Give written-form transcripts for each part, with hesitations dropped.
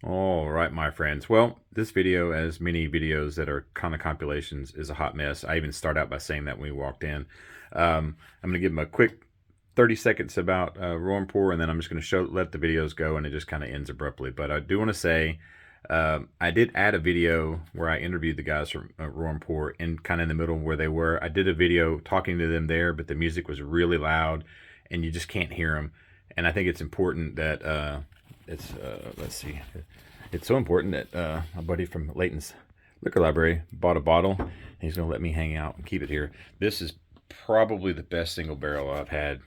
All right, my friends. Well, this video, as many videos that are kind of compilations, is a hot mess. I even start out by saying that when we walked in. I'm going to give them a quick 30 seconds about Roar and Pour, and then I'm just going to let the videos go, and it just kind of ends abruptly. But I do want to say I did add a video where I interviewed the guys from Roar and Pour in kind of in the middle where they were. I did a video talking to them there, but the music was really loud, and you just can't hear them. And I think it's important that let's see. It's so important that my buddy from Layton's Liquor Library bought a bottle. And he's going to let me hang out and keep it here. This is probably the best single barrel I've had.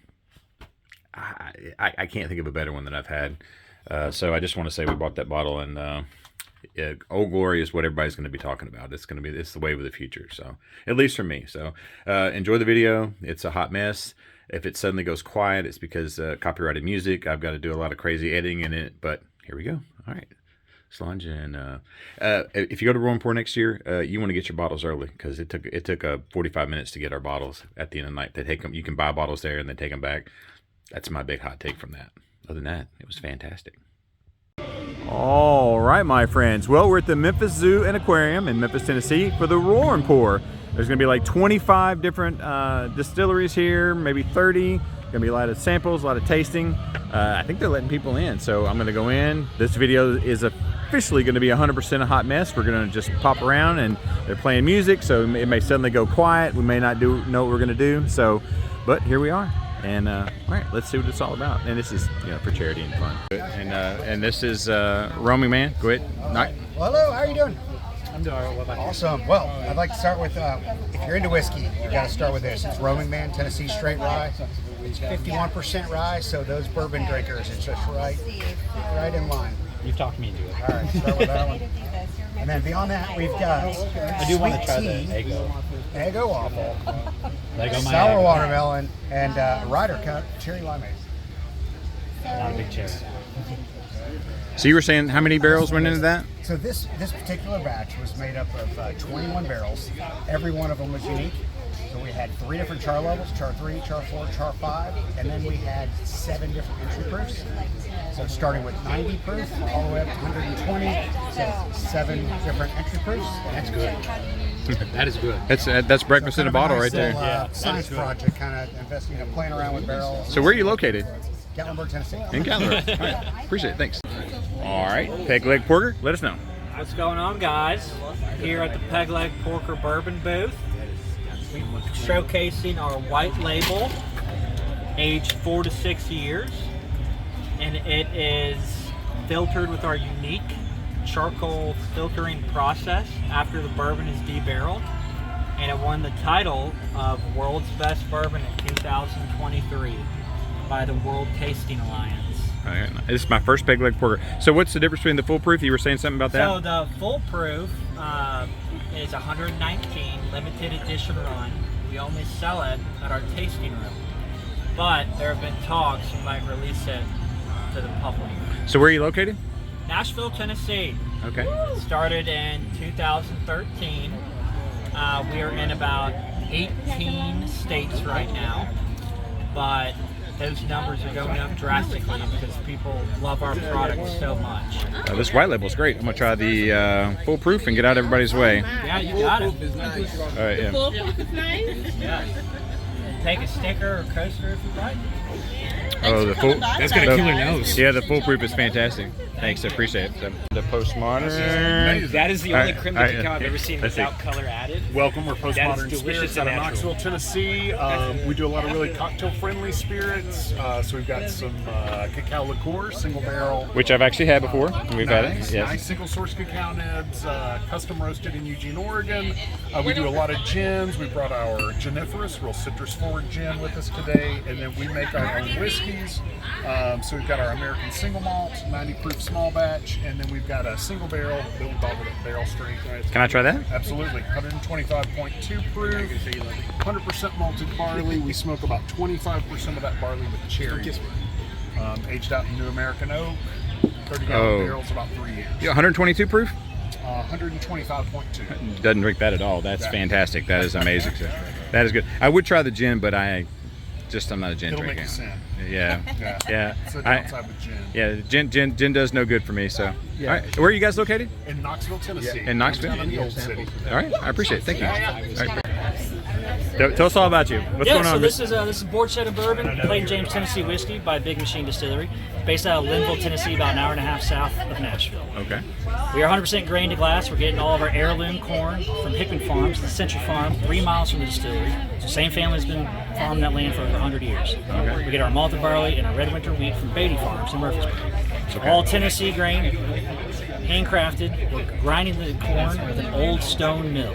I can't think of a better one that I've had. So I just want to say we bought that bottle, and Old Glory is what everybody's going to be talking about. It's the wave of the future. So at least for me. So enjoy the video. It's a hot mess. If it suddenly goes quiet, it's because copyrighted music. I've got to do a lot of crazy editing in it, but here we go. All right. Solange, and if you go to Roar and Pour next year, you want to get your bottles early, because it took 45 minutes to get our bottles at the end of the night. They take them. You can buy bottles there and then take them back. That's my big hot take from that. Other than that, it was fantastic. All right, my friends. Well, we're at the Memphis Zoo and Aquarium in Memphis, Tennessee for the Roar and Pour. There's going to be like 25 different distilleries here, maybe 30. Going to be a lot of samples, a lot of tasting. I think they're letting people in, so I'm going to go in. This video is officially going to be 100% a hot mess. We're going to just pop around, and they're playing music, so it may suddenly go quiet. We may not know what we're going to do. So, but here we are. And all right, let's see what it's all about. And this is, for charity and fun. And this is Roaming Man. Go ahead. Well, hello, how are you doing? I'm doing all right. What about you? Awesome. Well, I'd like to start with, if you're into whiskey, you've got to start with this. It's Roaming Man Tennessee Straight Rye. It's 51% rye, so those bourbon drinkers, it's just right in line. You've talked me into it. All right, start with that one. And then beyond that, we've got I do want to try the Eggo waffle, sour watermelon, and Ryder Cup cherry limeade. Not a big cherry. So you were saying how many barrels went into that? So this particular batch was made up of 21 barrels. Every one of them was unique. So we had 3 different char levels: char 3, char 4, char 5, and then we had 7 different entry proofs. So starting with 90 proof all the way up to 120. So 7 different entry proofs. That's good. That is good. That's breakfast in a bottle right there. Yeah, science project, kind of investing, playing around with barrels. So where are you located? Gatlinburg, Tennessee. In Gatlinburg. All right. Appreciate it. Thanks. All right. Peg Leg Porker, let us know. What's going on, guys? Here at the Peg Leg Porker Bourbon booth, showcasing our white label, aged 4 to 6 years, and it is filtered with our unique charcoal filtering process after the bourbon is debarreled, and it won the title of World's Best Bourbon in 2023 by the World Tasting Alliance. All right. This is my first Peg Leg Porker. So what's the difference between the full proof? You were saying something about that? So the full proof is 119, limited edition run. We only sell it at our tasting room, but there have been talks we might release it to the public. So where are you located? Nashville, Tennessee. Okay. Started in 2013. We are in about 18 states right now, but those numbers are going up drastically because people love our product so much. This white label is great. I'm going to try the full proof and get out everybody's way. Yeah, you got it. All right, yeah. Full proof is nice. Yeah. Take a sticker or coaster if you like. Oh, the full. That's got a killer nose. Yeah, the full proof is fantastic. Thanks, I appreciate it. The Postmodern. That is the only creme de cacao I've ever seen Let's see. without color added. Welcome, we're That Postmodern is delicious Spirits and out of natural. Knoxville, Tennessee. We do a lot of really cocktail-friendly spirits. So we've got some cacao liqueur, single barrel. Which I've actually had before. We've had it. Nice, Yes. nice single source cacao nibs, custom roasted in Eugene, Oregon. We do a lot of gins. We brought our Giniferous, real citrus-forward gin with us today, and then we make our own whiskeys. So we've got our American single malt, 90 proof small batch, and then we've got a single barrel that we bottled at barrel strength. Can I try that? Absolutely, 125.2 proof, 100% malted barley. We smoke about 25% of that barley with cherries. Aged out in New American oak, 30-gallon barrels, about 3 years. Yeah, 122 proof? 125.2. Doesn't drink that at all. That's fantastic. That is amazing. That is good. I would try the gin, but I'm not a gin It'll drinker. make you sin. Yeah, yeah. It's the downside with gin. Yeah, gin does no good for me. So, Yeah. all right, where are you guys located? In Knoxville, Tennessee. In Knoxville? Down in the Old City. All right, I appreciate it. Thank you. All right. Tell us all about you. What's going on? So this is Board Shed of Bourbon, Plain James Tennessee Whiskey by Big Machine Distillery, based out of Linville, Tennessee, about an hour and a half south of Nashville. Okay. We are 100% grain to glass. We're getting all of our heirloom corn from Hickman Farms, the Century Farm, 3 miles from the distillery. So same family's been farming that land for over 100 years. Okay. We get our malted barley and our red winter wheat from Beatty Farms in Murfreesboro. Okay. All Tennessee grain, handcrafted. We're grinding the corn with an old stone mill.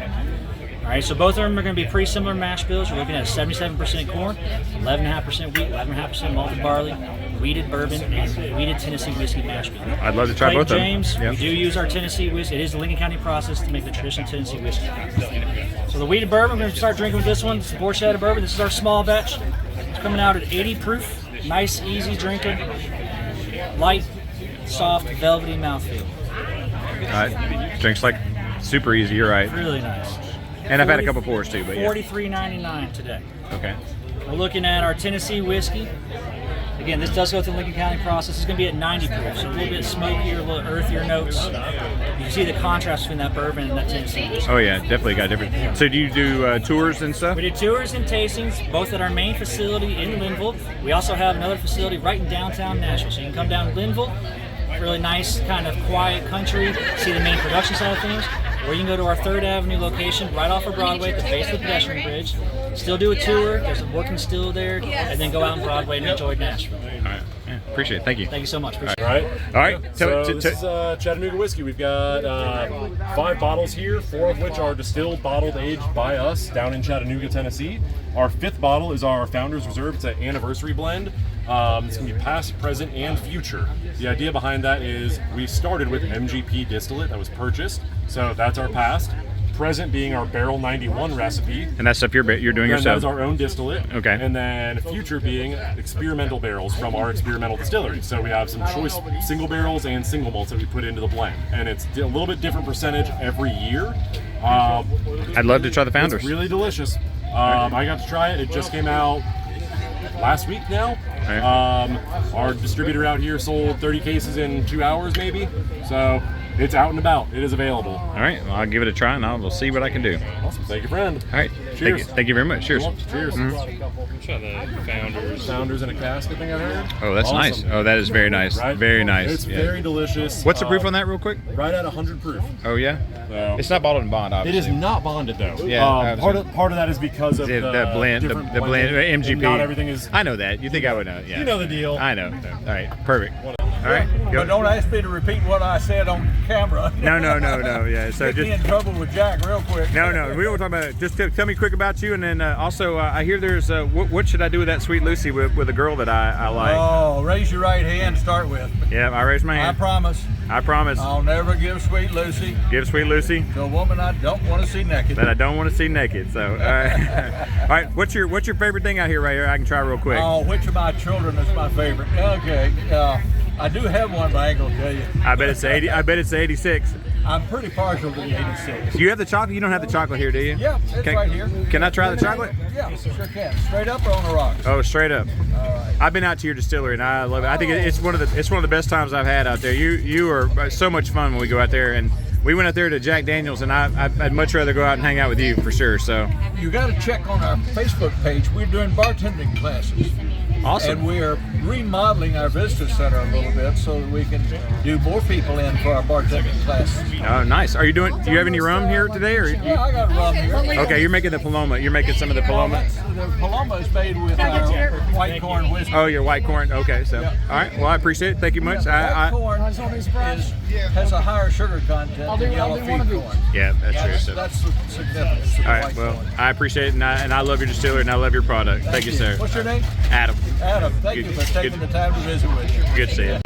All right, so both of them are going to be pretty similar mash bills. You're looking at 77% corn, 11.5% wheat, 11.5% malted barley, wheated bourbon, and wheated Tennessee whiskey mash bill. I'd love to try Plain both of them. James, Yep. we do use our Tennessee whiskey. It is the Lincoln County process to make the traditional Tennessee whiskey. So the wheated bourbon, we're going to start drinking with this one. It's the Board Shed of Bourbon. This is our small batch. It's coming out at 80 proof. Nice, easy drinking. Light, soft, velvety mouthfeel. Drinks like super easy. You're right. Really nice. And I've had a couple pours too, but yeah. $43.99 today. Okay. We're looking at our Tennessee whiskey. Again, this does go through the Lincoln County process. It's going to be at 90 proof, so a little bit smokier, a little earthier notes. You can see the contrast between that bourbon and that Tennessee whiskey. Oh yeah, definitely got different. So do you do tours and stuff? We do tours and tastings, both at our main facility in Linville. We also have another facility right in downtown Nashville. So you can come down to Linville, really nice, kind of quiet country, see the main production side of things. Or you can go to our 3rd Avenue location right off of Broadway at the base of the pedestrian bridge. Still do a tour, there's a working still there, and then go out on Broadway and enjoy Nashville. All right. Yeah, appreciate it. Thank you. Thank you so much. Appreciate it. Right. All right. So this is Chattanooga Whiskey. We've got 5 bottles here, 4 of which are distilled, bottled, aged by us down in Chattanooga, Tennessee. Our 5th bottle is our Founders Reserve. It's an anniversary blend. It's going to be past, present, and future. The idea behind that is we started with MGP distillate that was purchased. So that's our past. Present being our Barrel 91 recipe. And that stuff you're doing That yourself. is our own distillate. Okay. And then future being experimental barrels from our experimental distillery. So we have some choice single barrels and single malts that we put into the blend. And it's a little bit different percentage every year. I'd love to try the Founders. It's really delicious. I got to try it. It just came out last week now. Right. Our distributor out here sold 30 cases in 2 hours maybe. So it's out and about. It is available. All right. Well, I'll give it a try and we'll see what I can do. Awesome. Thank you, friend. All right. Cheers. Thank you very much. Cheers. Cheers. Try the Founders in a cask, I think I heard. Oh, that's Awesome. nice. Oh, that is very nice. Right? Very nice. It's Yeah. very delicious. What's the proof on that, real quick? Right at 100 proof. Oh yeah. So It's not bottled in bond, it obviously. is not bonded though. Yeah, part of that is because of The blend, different the blend, blending. MGP. Not everything is. I know that. You think I would know? Yeah. You know the deal. I know. All right. Perfect. All right. But don't ask me to repeat what I said on camera. No. Yeah. So Get me just in trouble with Jack real quick. no. We won't talk about it. Just tell me quick about you, and then also I hear there's what should I do with that Sweet Lucy with a girl that I like? Oh, raise your right hand to start with. Yeah, I raised my I hand. promise I promise. I'll never give Sweet Lucy Give Sweet Lucy to a woman I don't want to see naked. that I don't want to see naked. So, all right. All right. What's your favorite thing out here right here? I can try real quick. Oh, which of my children is my favorite? Okay, I do have one, but I ain't gonna tell you. I bet it's 80. I bet it's 86. I'm pretty partial to the 86. Do you have the chocolate? You don't have the chocolate here, do you? Yeah, it's Can- right here. Can I try the chocolate? Yeah, sure can. Straight up or on the rocks? Oh, straight up. All right. I've been out to your distillery and I love it. I think it's one of the best times I've had out there. You are so much fun when we go out there, and we went out there to Jack Daniels, and I'd much rather go out and hang out with you for sure. So You got to check on our Facebook page. We're doing bartending classes. awesome. And we are remodeling our visitor center a little bit so that we can do more people in for our bartending classes. Oh, nice. Do you have any rum here today, or? Yeah, I got rum here. Okay, you're making the Paloma. You're making some of the Paloma. The Paloma is made with our white corn whiskey. Oh, your white corn. Okay, so all right. Well, I appreciate it. Thank you much. White corn has a higher sugar content than yellow feed corn. Yeah, that's true. So. That's the significance of All right. white Well, corn. I appreciate it, and I love your distillery, and I love your product. Thank you, sir. What's your name? Adam. Adam. Thank Good- you for taking good- the time to visit with you. Good to see you.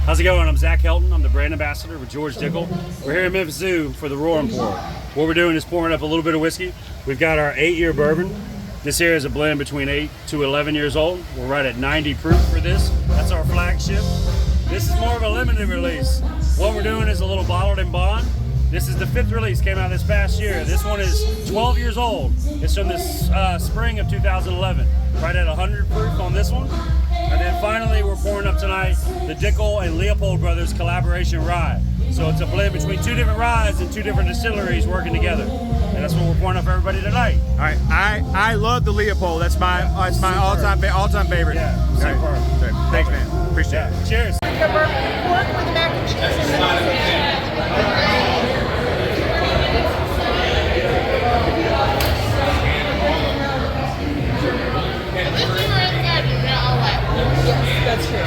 How's it going? I'm Zach Helton. I'm the brand ambassador with George Dickel. We're here at Memphis Zoo for the Roar and Pour. What we're doing is pouring up a little bit of whiskey. We've got our 8-year bourbon. This here is a blend between 8 to 11 years old. We're right at 90 proof for this. That's our flagship. This is more of a limited release. What we're doing is a little bottled in bond. This is the 5th release, came out this past year. This one is 12 years old. It's from this spring of 2011. Right at 100 proof on this one. And then finally, we're pouring up tonight the Dickel and Leopold Brothers collaboration rye. So it's a blend between 2 different ryes and 2 different distilleries working together. And that's what we're pouring up for everybody tonight. All right, I love the Leopold. That's my all-time favorite. Yeah, super. Right. Thanks, man. Appreciate it. Cheers. The bourbon pork with mac and cheese and sausage. That's true.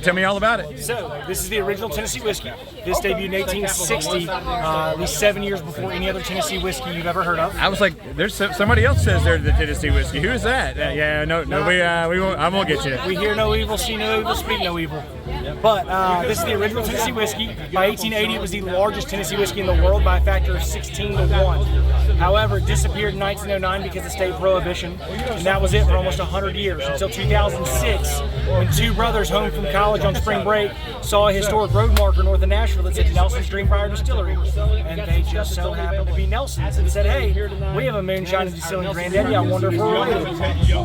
Tell me all about it. So, this is the original Tennessee whiskey. This debuted in 1860, at least 7 years before any other Tennessee whiskey you've ever heard of. I was like, there's somebody else says they're the Tennessee whiskey. Who is that? We won't. I won't get you. We hear no evil, see no evil, speak no evil. But this is the original Tennessee whiskey. By 1880, it was the largest Tennessee whiskey in the world by a factor of 16 to 1. However, it disappeared in 1909 because of state prohibition, and that was it for almost 100 years, until 2006, when 2 brothers home from college on spring break saw a historic road marker north of Nashville that said Nelson's Brier Distillery, and they just so happened to be Nelson's and said, hey, we have a moonshine and distilling granddaddy, I wonder if we're related.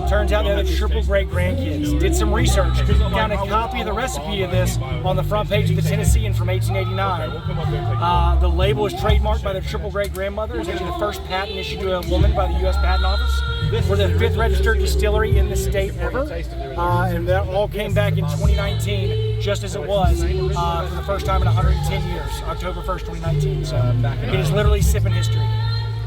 Turns out they're the triple great grandkids. Did some research, found a copy of the recipe of this on the front page of the Tennessean from 1889. The label is trademarked by their triple great grandmother. It's actually the first patent issued to a woman by the U.S. Patent Office. We're the 5th registered distillery in the state ever, and that all came back in 2019, just as it was, for the first time in 110 years, October 1st, 2019. So it is literally sipping history.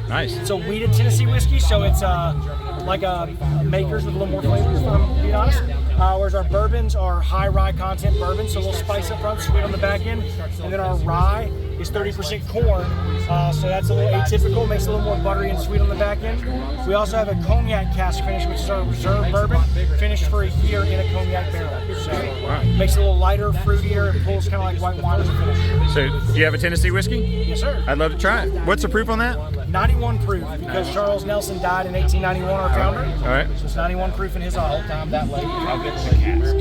Nice. It's a wheated Tennessee whiskey, so it's like a Maker's with a little more flavor, if I'm being honest. Whereas our bourbons are high rye content bourbons, so a little spice up front, sweet on the back end, and then our rye is 30% corn, so that's a little atypical, makes it a little more buttery and sweet on the back end. We also have a cognac cask finish, which is our reserve bourbon, finished for a year in a cognac barrel. So makes it a little lighter, fruitier, it pulls kind of like white wine as a finish. So, do you have a Tennessee whiskey? Yes, sir. I'd love to try it. What's the proof on that? 91 proof, because Charles Nelson died in 1891, our founder. All right. So it's 91 proof in his honor. That late, I'll get the cask.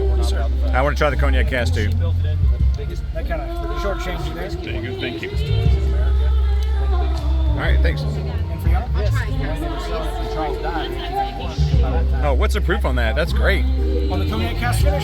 I want to try the cognac cask too. That kind of short change you there. There you go. Thank you. All right, thanks. And for y'all? Oh, what's the proof on that? That's great. On the cognac cask finish,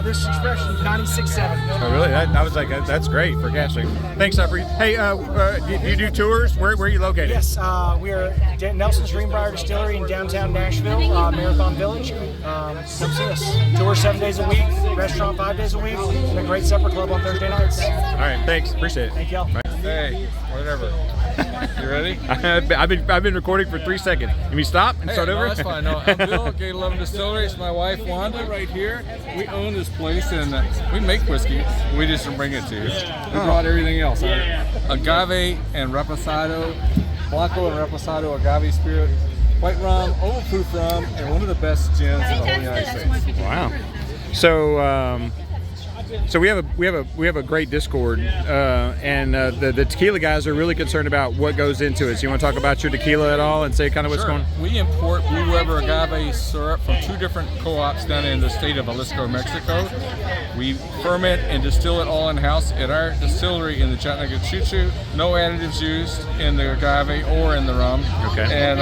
this expression 96.7. Oh, really? I was like, that's great for casting. Thanks, Upper. Hey, do you do tours? Where are you located? Yes, we are at Nelson's Brier Distillery in downtown Nashville, Marathon Village. Come see us. Tour 7 days a week, restaurant 5 days a week, and a great supper club on Thursday nights. All right, thanks. Appreciate it. Thank y'all. Hey, whatever. You ready? I've been recording for 3 seconds. Can we stop and start over? No, that's fine. No, I'm Bill, Gate 11 Distillery. It's my wife Wanda right here. We own this place and we make whiskey. We just bring it to you. We brought everything else. Agave and Reposado, Blanco and Reposado agave spirit, white rum, overproof rum, and one of the best gins in the whole United States. Wow. So we have a great Discord, and the tequila guys are really concerned about what goes into it. So you want to talk about your tequila at all and say kind of what's going on? We import Blue Weber agave syrup from 2 different co-ops down in the state of Jalisco, Mexico. We ferment and distill it all in-house at our distillery in the Chattanooga Choo-Choo. No additives used in the agave or in the rum. Okay. And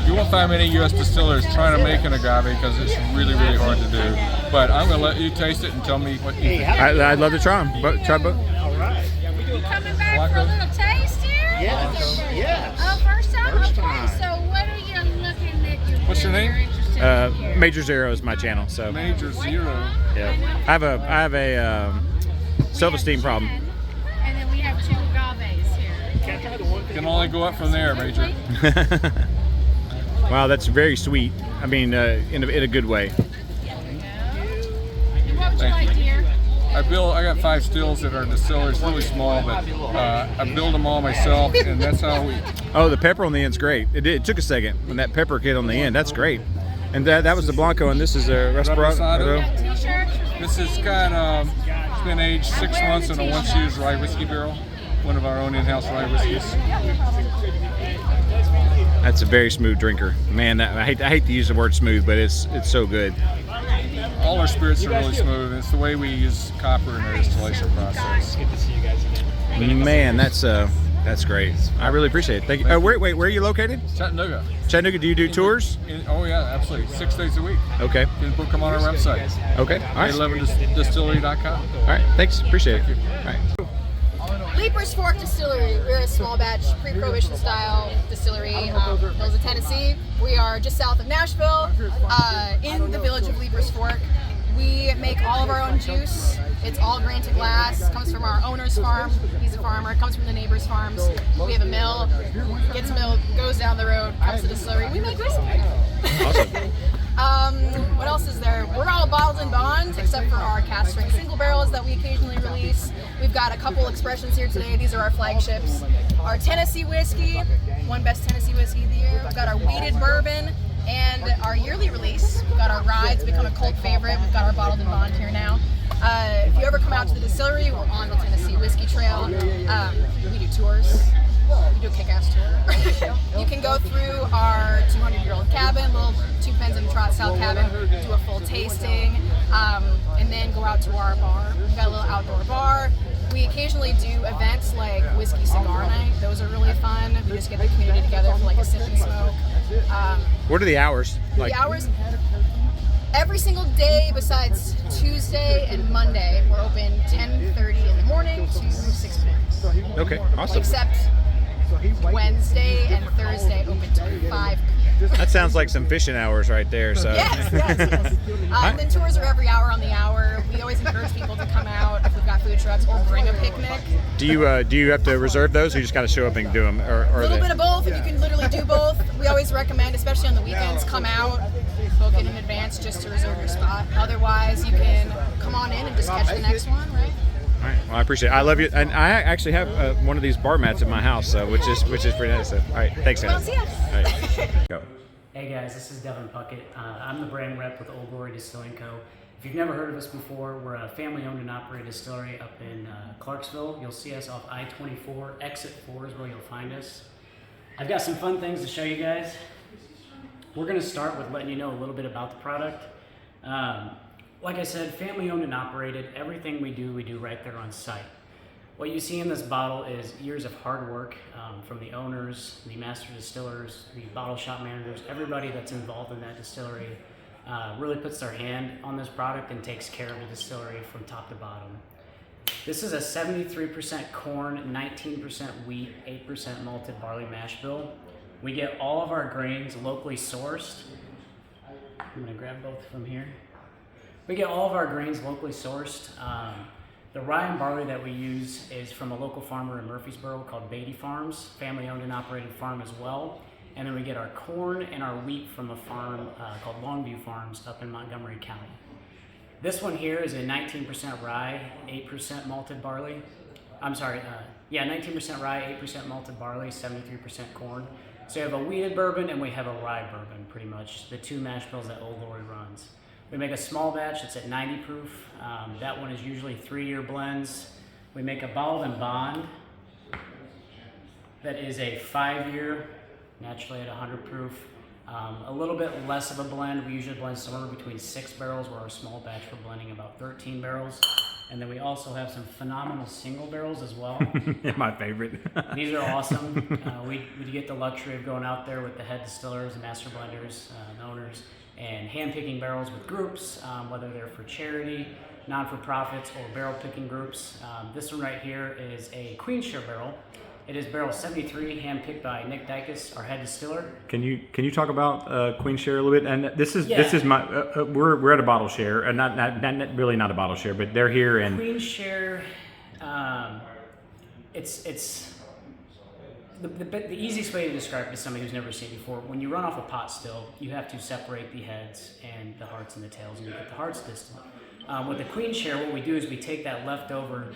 you won't find many U.S. distillers trying to make an agave because it's really, really hard to do. But I'm going to let you taste it and tell me what you think. I'd love to try them. Try both. All right. You coming back for a little taste here? Yes. Yes. Oh, first time? First Okay, time. so what are you looking at? What's your name? Major Zero is my channel. So Major Zero. yeah, I have a self-esteem problem. And then we have 2 agaves here. Can only go up from there, Major. Wow, that's very sweet. I mean, in a good way. And what would you like, dear? I got 5 stills at our distillery. It's really small, but I build them all myself, and that's how we. Oh, the pepper on the end's great. It took a second when that pepper hit on the end. That's great. And that was the Blanco, and this is a Reposado. This has got it's been aged 6 months in a once-used rye whiskey barrel, one of our own in-house rye whiskeys. That's a very smooth drinker, man. I hate to use the word smooth, but it's so good. All our spirits are really smooth. It's the way we use copper in our distillation process. Good to see you guys again. Man, that's great. I really appreciate it. Thank you. Where are you located? Chattanooga. Chattanooga. Do you do tours? Oh yeah, absolutely. 6 days a week. Okay. You can book them on our website. Okay. All right. 11distillery.com. All right. Thanks. Appreciate it. All right. Leiper's Fork Distillery. We're a small batch, pre-prohibition style distillery, Hills of Tennessee. We are just south of Nashville, in the village of Leiper's Fork. We make all of our own juice. It's all grain to glass. Comes from our owner's farm. He's a farmer. It comes from the neighbor's farms. We have a mill. Gets milled, goes down the road, comes to the distillery. We make whiskey. Awesome. What else is there? We're all bottled in bond, except for our cast strength single barrels that we occasionally release. We've got a couple expressions here today. These are our flagships. Our Tennessee whiskey, one best Tennessee whiskey of the year. We've got our wheated bourbon, and our yearly release. We've got our rye. It's become a cult favorite. We've got our bottled in bond here now. If you ever come out to the distillery, we're on the Tennessee Whiskey Trail. We do tours. We do a kick-ass tour. You can go through our 200-year-old cabin, little 2 pens in a trot style cabin, do a full tasting, and then go out to our bar. We've got a little outdoor bar. We occasionally do events like Whiskey Cigar Night. Those are really fun. We just get the community together for like a sip and smoke. What are the hours? The hours, every single day besides Tuesday and Monday, we're open 10:30 in the morning to 6 p.m. Okay, awesome. Except Wednesday and Thursday open to 5 p.m. That sounds like some fishing hours right there. So. Yes. And then tours are every hour on the hour. We always encourage people to come out if we've got food trucks or bring a picnic. Do you have to reserve those, or you just kind of show up and do them? Or a little bit of both. If you can literally do both, we always recommend, especially on the weekends, come out, book it in advance just to reserve your spot. Otherwise, you can come on in and just catch the next one, right? All right. Well, I appreciate it. I love you, and I actually have one of these bar mats in my house, which is pretty nice. So, all right, thanks, man. Well, see ya. All right. Go. Hey guys, this is Devin Puckett. I'm the brand rep with Old Glory Distilling Co. If you've never heard of us before, we're a family-owned and operated distillery up in Clarksville. You'll see us off I-24. Exit 4 is where you'll find us. I've got some fun things to show you guys. We're going to start with letting you know a little bit about the product. Like I said, family-owned and operated. Everything we do right there on site. What you see in this bottle is years of hard work from the owners, the master distillers, the bottle shop managers, everybody that's involved in that distillery really puts their hand on this product and takes care of the distillery from top to bottom. This is a 73% corn, 19% wheat, 8% malted barley mash bill. We get all of our grains locally sourced. I'm gonna grab both from here. We get all of our grains locally sourced. The rye and barley that we use is from a local farmer in Murfreesboro called Beatty Farms, family-owned and operated farm as well. And then we get our corn and our wheat from a farm called Longview Farms up in Montgomery County. This one here is a 19% rye, 8% malted barley. I'm sorry, 19% rye, 8% malted barley, 73% corn. So you have a wheated bourbon and we have a rye bourbon, pretty much, the two mash bills that Old Glory runs. We make a small batch that's at 90 proof. That one is usually 3-year blends. We make a bottled in bond that is a 5-year, naturally at 100 proof. A little bit less of a blend. We usually blend somewhere between 6 barrels, where our small batch we're blending about 13 barrels. And then we also have some phenomenal single barrels as well. My favorite. These are awesome. We get the luxury of going out there with the head distillers and master blenders and owners and hand-picking barrels with groups, whether they're for charity, non-for-profits, or barrel-picking groups. This one right here is a Queen Share barrel. It is barrel 73, hand-picked by Nick Dickel, our head distiller. Can you talk about Queen Share a little bit? And this is my we're at a bottle share, and not really not a bottle share, but they're here and Queen Share. It's the easiest way to describe it to somebody who's never seen it before. When you run off a pot still, you have to separate the heads and the hearts and the tails, and you get the hearts distillate. With the queen share, what we do is we take that leftover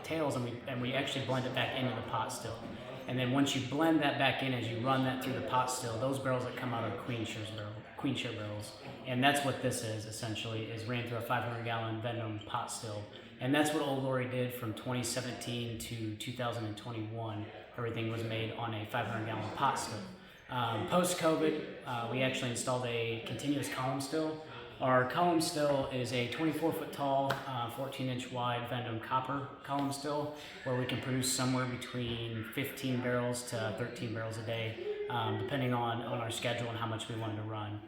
tails and we actually blend it back into the pot still. And then once you blend that back in, as you run that through the pot still, those barrels that come out are queen share barrels. And that's what this is essentially, is ran through a 500-gallon Venom pot still. And that's what Old Glory did from 2017 to 2021. Everything was made on a 500-gallon pot still. Post-COVID, we actually installed a continuous column still. Our column still is a 24-foot tall, 14-inch wide Venom copper column still, where we can produce somewhere between 15 barrels to 13 barrels a day, depending on our schedule and how much we wanted to run.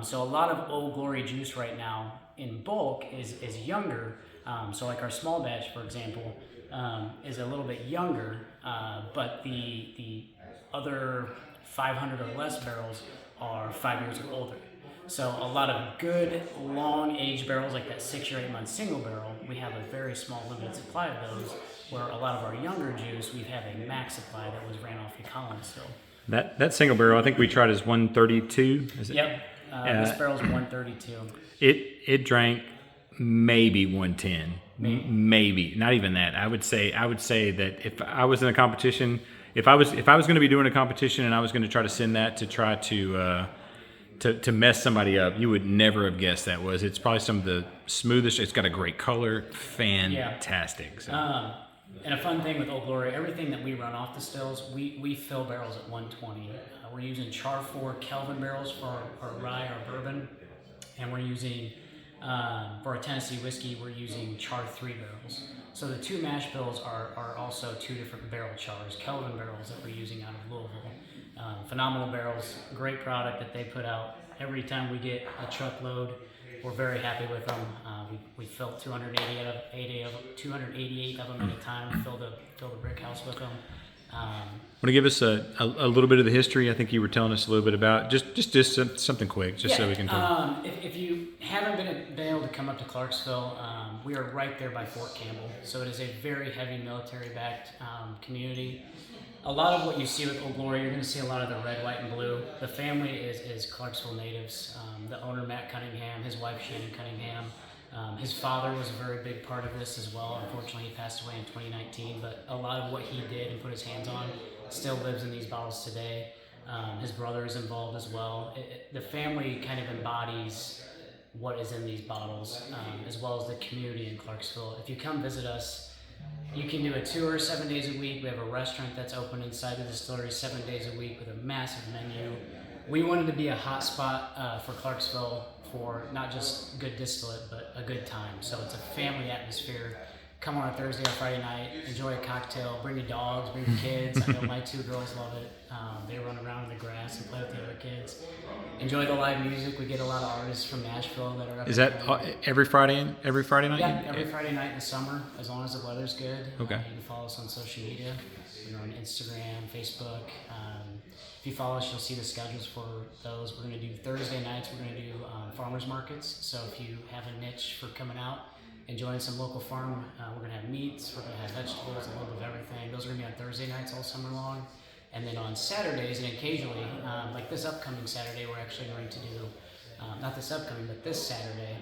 So a lot of Old Glory juice right now in bulk is younger. So like our small batch, for example, is a little bit younger, but the other 500 or less barrels are 5 years or older. So a lot of good long aged barrels like that 6 or 8 month single barrel, we have a very small limited supply of those, where a lot of our younger juice, we have a max supply that was ran off the column still. That single barrel, I think we tried as 132. Is it? Yep, this barrel's 132. It drank maybe 110, maybe not even that. I would say that if I was in a competition, if I was going to be doing a competition and I was going to try to send that to try to mess somebody up, you would never have guessed that was. It's probably some of the smoothest. It's got a great color, fantastic. So. And a fun thing with Old Glory, everything that we run off the stills, we fill barrels at 120. We're using char 4 Kelvin barrels for our rye, our bourbon, and we're using for our Tennessee whiskey, we're using char 3 barrels. So the two mash bills are also two different barrel chars, Kelvin barrels that we're using out of Louisville. Phenomenal barrels, great product that they put out. Every time we get a truckload, we're very happy with them. We filled 288 of them at a time. We filled a brick house with them. Want to give us a little bit of the history? I think you were telling us a little bit about just something quick, so we can talk. If you haven't been able to come up to Clarksville, we are right there by Fort Campbell. So it is a very heavy military-backed community. A lot of what you see with Old Glory, you're going to see a lot of the red, white, and blue. The family is Clarksville natives. The owner, Matt Cunningham, his wife, Shannon Cunningham. His father was a very big part of this as well. Unfortunately, he passed away in 2019, but a lot of what he did and put his hands on still lives in these bottles today. His brother is involved as well. The family kind of embodies what is in these bottles, as well as the community in Clarksville. If you come visit us, you can do a tour 7 days a week. We have a restaurant that's open inside the distillery 7 days a week with a massive menu. We wanted to be a hot spot for Clarksville for not just good distillate, but a good time. So it's a family atmosphere. Come on a Thursday or Friday night, enjoy a cocktail, bring your dogs, bring your kids. I know my 2 girls love it. They run around in the grass and play with the other kids. Enjoy the live music. We get a lot of artists from Nashville that are up. Is that every Friday night? Yeah, every Friday night in the summer, as long as the weather's good. Okay. You can follow us on social media. We're on Instagram, Facebook. If you follow us, you'll see the schedules for those. We're going to do Thursday nights. We're going to do farmers markets. So if you have a niche for coming out, enjoying some local farm, we're going to have meats, we're going to have vegetables, a little bit of everything. Those are going to be on Thursday nights all summer long. And then on Saturdays, and occasionally, like this upcoming Saturday, we're actually going to do, not this upcoming, but this Saturday,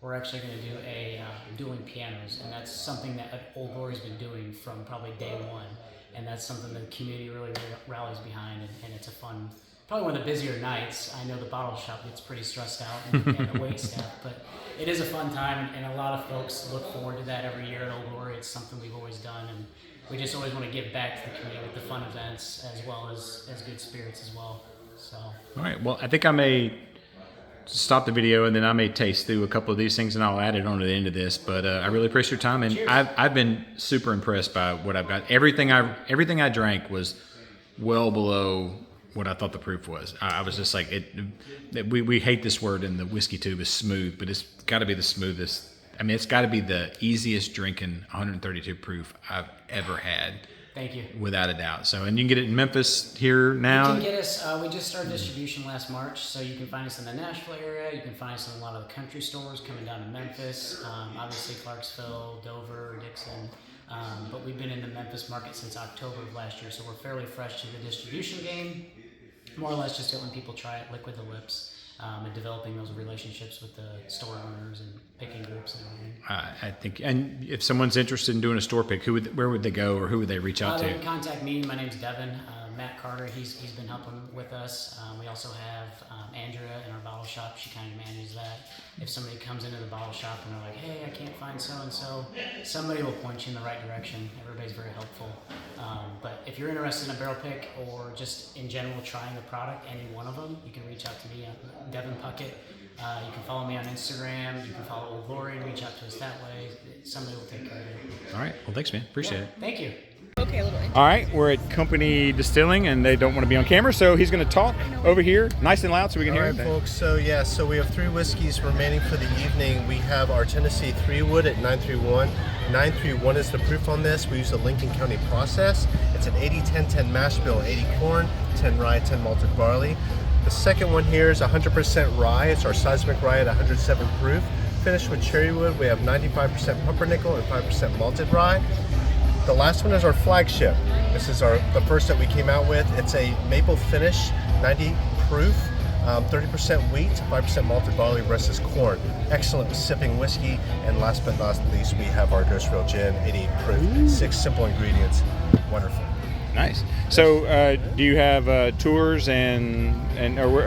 we're actually going to do a dueling pianos. And that's something that Old Glory's been doing from probably day one. And that's something that the community really rallies behind, and it's a fun, probably one of the busier nights. I know the bottle shop gets pretty stressed out and the wait staff, but it is a fun time, and a lot of folks look forward to that every year at Old Glory. It's something we've always done, and we just always want to give back to the community with the fun events as well as good spirits as well. So. All right. Well, I think I may stop the video, and then I may taste through a couple of these things, and I'll add it on to the end of this. But I really appreciate your time, and Cheers. I've been super impressed by what I've got. Everything I drank was well below what I thought the proof was. I was just like, we hate this word in the whiskey tube is smooth, but it's got to be the smoothest. I mean, it's got to be the easiest drinking 132 proof I've ever had. Thank you. Without a doubt. So, and you can get it in Memphis here now. You can get us, we just started distribution last March, so you can find us in the Nashville area. You can find us in a lot of the country stores coming down to Memphis, obviously Clarksville, Dover, Dixon. But we've been in the Memphis market since October of last year, so we're fairly fresh to the distribution game. More or less just letting people try it, liquid the lips. and developing those relationships with the store owners and picking groups and everything. I think, and if someone's interested in doing a store pick, where would they go, or who would they reach out They to? can contact me. My name's Devin. Matt Carter, he's been helping with us. We also have Andrea in our bottle shop. She kind of manages that. If somebody comes into the bottle shop and they're like, hey, I can't find so-and-so, somebody will point you in the right direction. Everybody's very helpful. But if you're interested in a barrel pick or just in general trying the product, any one of them, you can reach out to me, Devin Puckett. You can follow me on Instagram. You can follow Old Glory and reach out to us that way. Somebody will take care of it. All right. Well, thanks, man. Appreciate it. Thank you. Okay, a little All right, we're at Company Distilling, and they don't want to be on camera, so he's going to talk over here, nice and loud, so we can hear him. All right, folks. So we have 3 whiskeys remaining for the evening. We have our Tennessee 3-Wood at 931. 931 is the proof on this. We use the Lincoln County process. It's an 80-10-10 mash bill, 80 corn, 10 rye, 10 malted barley. The second one here is 100% rye. It's our seismic rye at 107 proof. Finished with cherry wood. We have 95% pumpernickel and 5% malted rye. The last one is our flagship. This is the first that we came out with. It's a maple finish, 90 proof, 30% wheat, 5% malted barley, rest is corn. Excellent sipping whiskey. And last but not least, we have our Ghost Rail Gin, 88 proof, 6 simple ingredients. Wonderful. Nice. So, do you have tours or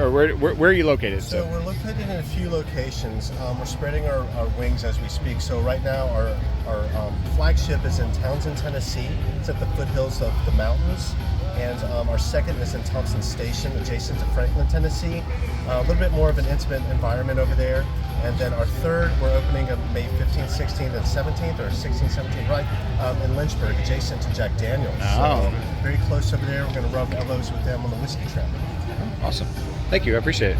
where are you located? So we're located in a few locations. We're spreading our wings as we speak. So right now, our flagship is in Townsend, Tennessee. It's at the foothills of the mountains. And our second is in Thompson Station, adjacent to Franklin, Tennessee. A little bit more of an intimate environment over there. And then our third, we're opening up May 15th, 16th, and 17th, or 16th, 17th, right, in Lynchburg, adjacent to Jack Daniels. Oh. So very close over there. We're going to rub elbows with them on the whiskey trail. Awesome. Thank you. I appreciate it.